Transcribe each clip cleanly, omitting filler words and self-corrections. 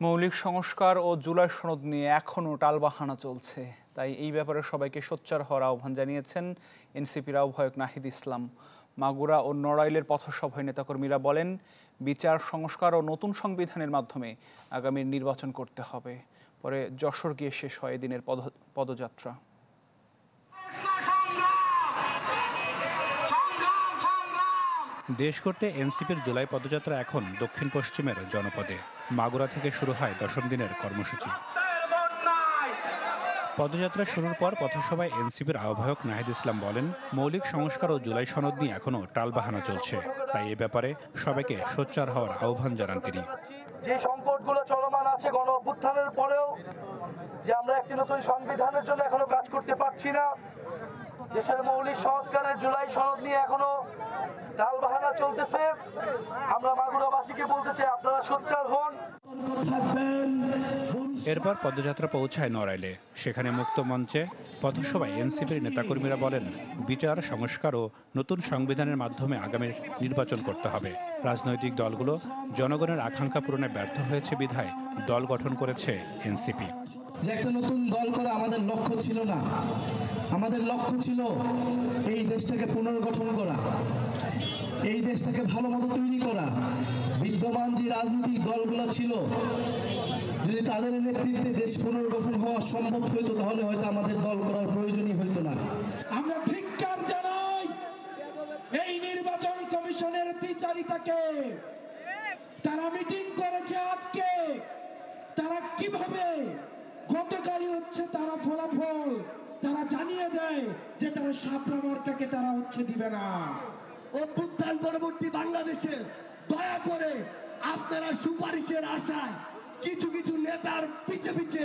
মৌলিক সংস্কার ও জুলাই সনদ নিয়ে এখনও টালবাহানা চলছে। তাই এই ব্যাপারে সবাইকে সোচ্চার হওয়ার আহ্বান জানিয়েছেন এনসিপির আহ্বায়ক নাহিদ ইসলাম। মাগুরা ও নড়াইলের পথসভায় নেতাকর্মীরা বলেন, বিচার সংস্কার ও নতুন সংবিধানের মাধ্যমে আগামী নির্বাচন করতে হবে। পরে যশোর গিয়ে শেষ হয় এদিনের পদযাত্রা। দেশ করতে এনসিপির জুলাই পদযাত্রা এখন দক্ষিণ পশ্চিমের জনপদে। মাগুরা থেকে শুরু হয় 10ম দিনের কর্মসূচি। পদযাত্রা শুরুর পর পথসভায় এনসিপির আহ্বায়ক নাহিদ ইসলাম বলেন, মৌলিক সংস্কার ও জুলাই সনদ নিয়ে এখনও টালবাহানা চলছে। তাই এ ব্যাপারে সবাইকে সোচ্চার হওয়ার আহ্বান জানান তিনি। যে সংকটগুলো চলমান আছে গণ অভ্যুত্থানের পরেও, যে আমরা একটি নতুন সংবিধানের জন্য এখনো কাজ করতে পারছি না, দেশের মৌলিক সংস্কারের জুলাই সনদ নিয়ে এখনো টালবাহানা চলতেছে। আমরা মাগুরাবাসীকে বলতে চাই, আপনারা সোচ্চার হন। এরপর পদযাত্রা পৌঁছায় নড়াইলে। সেখানে মুক্ত মঞ্চে পথসভায় এনসিপির নেতাকর্মীরা বলেন, বিচার সংস্কার ও নতুন সংবিধানের মাধ্যমে আগামী নির্বাচন করতে হবে। রাজনৈতিক দলগুলো জনগণের আকাঙ্ক্ষা পূরণে ব্যর্থ হয়েছে বিধায় দল গঠন করেছে এনসিপি। যে একটা নতুন দল করা আমাদের লক্ষ্য ছিল না। আমাদের লক্ষ্য ছিল এই দেশটাকে পুনর্গঠন করা, এই দেশটাকে ভালো মতো তৈরি করা। বিদ্যমান যে রাজনৈতিক দলগুলো ছিল, যদি তাদের নেতৃত্বে দেশ পুনর্গঠন হওয়া সম্ভব হইতো, তাহলে হয়তো আমাদের দল করার প্রয়োজনই হইতো না। আমরা ধিক্কার জানাই এই নির্বাচন কমিশনের দ্বিচারিতাকে। তারা মিটিং করেছে আজকে, তারা কিভাবে গতকালই হচ্ছে তারা ফলাফল তারা জানিয়ে দেয় যে তারা শাপলা মার্কাকে তারা হচ্ছে দিবে না। অভ্যুত্থান পরবর্তী বাংলাদেশে দয়া করে আপনারা সুপারিশের আশায় কিছু কিছু নেতার পিছে পিছে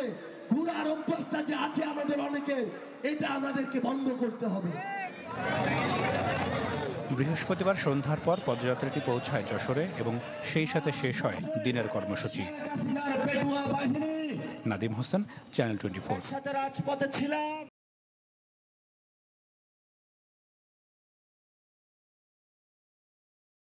ঘোরার অভ্যাসটা যে আছে আমাদের অনেকের, এটা আমাদেরকে বন্ধ করতে হবে। বৃহস্পতিবার সন্ধ্যার পর পদযাত্রাটি পৌঁছায় যশোরে এবং সেই সাথে শেষ হয় দিনের কর্মসূচি। নাদিম হোসেন, চ্যানেল 24।